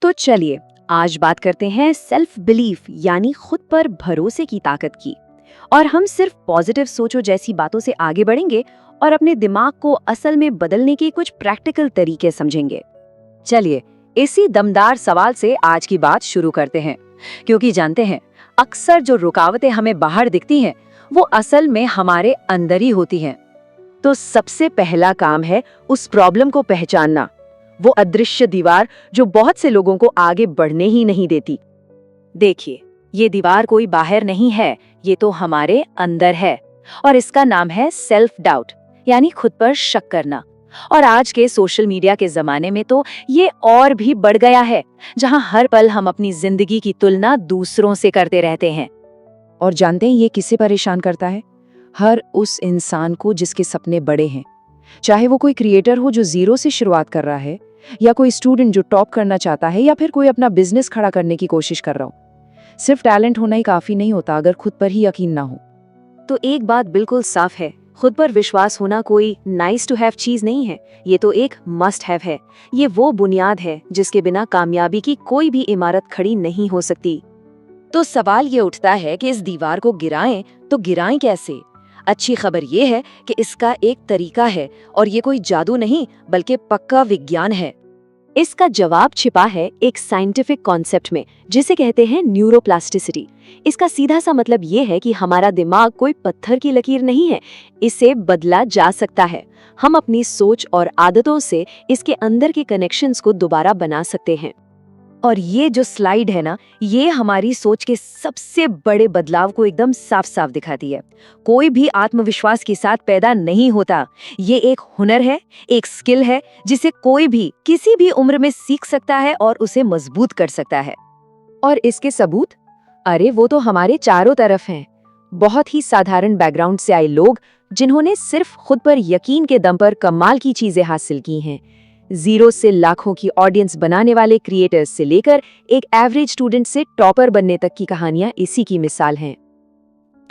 तो चलिए आज बात करते हैं सेल्फ बिलीफ यानी खुद पर भरोसे की ताकत की। और हम सिर्फ पॉजिटिव सोचो जैसी बातों से आगे बढ़ेंगे और अपने दिमाग को असल में बदलने के कुछ प्रैक्टिकल तरीके समझेंगे। चलिए इसी दमदार सवाल से आज की बात शुरू करते हैं, क्योंकि जानते हैं अक्सर जो रुकावटें हमें बाहर दिखती हैं वो असल में हमारे अंदर ही होती हैं। तो सबसे पहला काम है उस प्रॉब्लम को पहचानना, वो अदृश्य दीवार जो बहुत से लोगों को आगे बढ़ने ही नहीं देती। देखिए, ये दीवार कोई बाहर नहीं है, ये तो हमारे अंदर है और इसका नाम है सेल्फ डाउट यानी खुद पर शक करना। और आज के सोशल मीडिया के जमाने में तो ये और भी बढ़ गया है, जहां हर पल हम अपनी जिंदगी की तुलना दूसरों से करते रहते हैं। और जानते हैं ये किसे परेशान करता है? हर उस इंसान को जिसके सपने बड़े हैं, चाहे वो कोई क्रिएटर हो जो जीरो से शुरुआत कर रहा है, या कोई स्टूडेंट जो टॉप करना चाहता है, या फिर कोई अपना बिजनेस खड़ा करने की कोशिश कर रहा हो। सिर्फ टैलेंट होना ही काफी नहीं होता अगर खुद पर ही यकीन ना हो। तो एक बात बिल्कुल साफ है, खुद पर विश्वास होना कोई नाइस टू हैव चीज नहीं है, ये तो एक मस्ट हैव है। ये वो बुनियाद है जिसके बिना कामयाबी की कोई भी इमारत खड़ी नहीं हो सकती। तो सवाल ये उठता है कि इस दीवार को गिराएं तो गिराएं कैसे? अच्छी खबर ये है कि इसका एक तरीका है और ये कोई जादू नहीं बल्कि पक्का विज्ञान है। इसका जवाब छिपा है एक साइंटिफिक कॉन्सेप्ट में जिसे कहते हैं न्यूरोप्लास्टिसिटी। इसका सीधा सा मतलब ये है कि हमारा दिमाग कोई पत्थर की लकीर नहीं है, इसे बदला जा सकता है। हम अपनी सोच और आदतों से इसके अंदर के कनेक्शंस को दोबारा बना सकते हैं। और ये जो स्लाइड है ना, ये हमारी सोच के सबसे बड़े बदलाव को एकदम साफ साफ दिखाती है। कोई भी आत्मविश्वास के साथ पैदा नहीं होता, ये एक हुनर है, एक स्किल है जिसे कोई भी किसी भी उम्र में सीख सकता है और उसे मजबूत कर सकता है। और इसके सबूत, अरे वो तो हमारे चारों तरफ हैं। बहुत ही साधारण बैकग्राउंड से आए लोग जिन्होंने सिर्फ खुद पर यकीन के दम पर कमाल की चीजें हासिल की हैं। जीरो से लाखों की ऑडियंस बनाने वाले क्रिएटर्स से लेकर एक एवरेज स्टूडेंट से टॉपर बनने तक की कहानियां इसी की मिसाल हैं।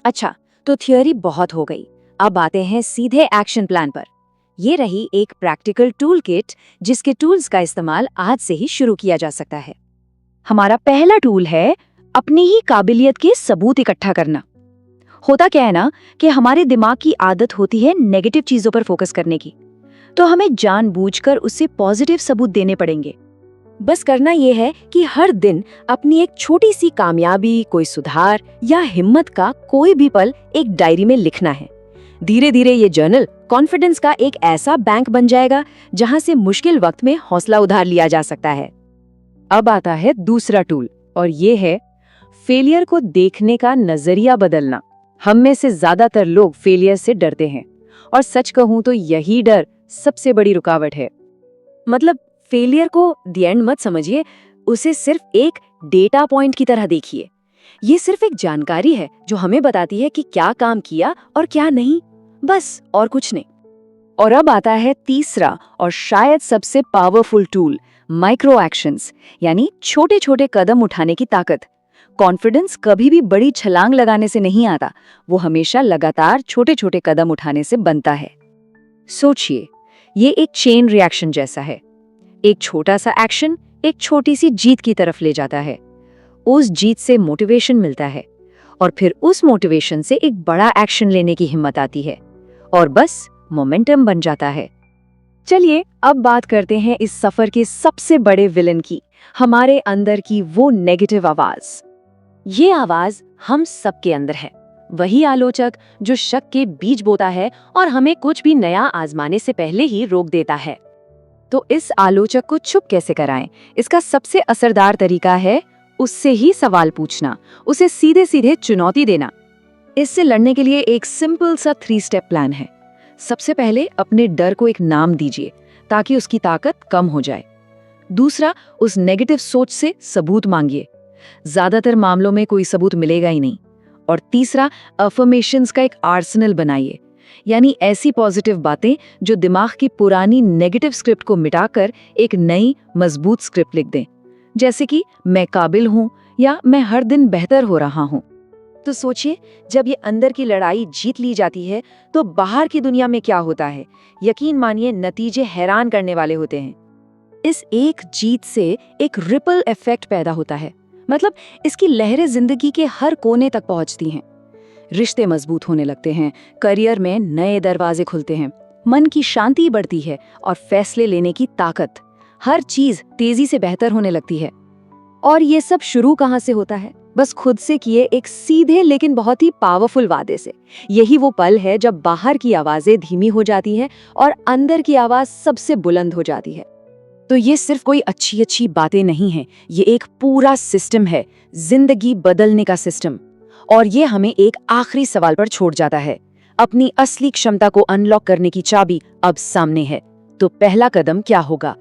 अच्छा, तो थियोरी बहुत हो गई, अब आते हैं सीधे एक्शन प्लान पर। ये रही एक प्रैक्टिकल टूल किट जिसके टूल्स का इस्तेमाल आज से ही शुरू किया जा सकता है। हमारा पहला टूल है अपनी ही काबिलियत के सबूत इकट्ठा करना। होता क्या है ना कि हमारे दिमाग की आदत होती है नेगेटिव चीजों पर फोकस करने की, तो हमें जानबूझकर उसे पॉजिटिव सबूत देने पड़ेंगे। बस करना यह है कि हर दिन अपनी एक छोटी सी कामयाबी, कोई सुधार या हिम्मत का कोई भी पल एक डायरी में लिखना है। धीरे धीरे ये जर्नल कॉन्फिडेंस का एक ऐसा बैंक बन जाएगा जहां से मुश्किल वक्त में हौसला उधार लिया जा सकता है। अब आता है दूसरा टूल, और ये है फेलियर को देखने का नजरिया बदलना। हम में से ज्यादातर लोग फेलियर से डरते हैं, और सच कहूं तो यही डर सबसे बड़ी रुकावट है। मतलब फेलियर को द एंड मत समझिए, उसे सिर्फ एक डेटा पॉइंट की तरह देखिए। ये सिर्फ एक जानकारी है जो हमें बताती है कि क्या काम किया और क्या नहीं, बस और कुछ नहीं। और अब आता है तीसरा और शायद सबसे पावरफुल टूल, माइक्रो एक्शंस यानी छोटे छोटे कदम उठाने की ताकत। कॉन्फिडेंस कभी भी बड़ी छलांग लगाने से नहीं आता, वो हमेशा लगातार छोटे छोटे कदम उठाने से बनता है। सोचिए, ये एक चेन रिएक्शन जैसा है। एक छोटा सा एक्शन एक छोटी सी जीत की तरफ ले जाता है। उस जीत से मोटिवेशन मिलता है, और फिर उस मोटिवेशन से एक बड़ा एक्शन लेने की हिम्मत आती है, और बस मोमेंटम बन जाता है। चलिए अब बात करते हैं इस सफर के सबसे बड़े विलन की, हमारे अंदर की वो नेगेटिव आवाज। ये आवाज हम सबके अंदर है, वही आलोचक जो शक के बीज बोता है और हमें कुछ भी नया आजमाने से पहले ही रोक देता है। तो इस आलोचक को चुप कैसे कराएं? इसका सबसे असरदार तरीका है उससे ही सवाल पूछना, उसे सीधे सीधे चुनौती देना। इससे लड़ने के लिए एक सिंपल सा 3 स्टेप प्लान है। सबसे पहले अपने डर को एक नाम दीजिए ताकि उसकी ताकत कम हो जाए। दूसरा, उस नेगेटिव सोच से सबूत मांगिए, ज्यादातर मामलों में कोई सबूत मिलेगा ही नहीं। और तीसरा, अफर्मेशंस का एक आर्सेनल बनाइए, यानी ऐसी पॉजिटिव बातें जो दिमाग की पुरानी नेगेटिव स्क्रिप्ट को मिटाकर एक नई मजबूत स्क्रिप्ट लिख दें, जैसे कि मैं काबिल हूं या मैं हर दिन बेहतर हो रहा हूं। तो सोचिए, जब ये अंदर की लड़ाई जीत ली जाती है तो बाहर की दुनिया में क्या होता है? यकीन मानिए, नतीजे हैरान करने वाले होते हैं। इस एक जीत से एक रिपल इफेक्ट पैदा होता है। मतलब इसकी लहरें जिंदगी के हर कोने तक पहुंचती हैं। रिश्ते मजबूत होने लगते हैं, करियर में नए दरवाजे खुलते हैं, मन की शांति बढ़ती है और फैसले लेने की ताकत, हर चीज तेजी से बेहतर होने लगती है। और ये सब शुरू कहाँ से होता है? बस खुद से किए एक सीधे लेकिन बहुत ही पावरफुल वादे से। यही वो पल है जब बाहर की आवाजें धीमी हो जाती हैं और अंदर की आवाज सबसे बुलंद हो जाती है। तो ये सिर्फ कोई अच्छी अच्छी बातें नहीं हैं, ये एक पूरा सिस्टम है, जिंदगी बदलने का सिस्टम। और ये हमें एक आखिरी सवाल पर छोड़ जाता है। अपनी असली क्षमता को अनलॉक करने की चाबी अब सामने है। तो पहला कदम क्या होगा?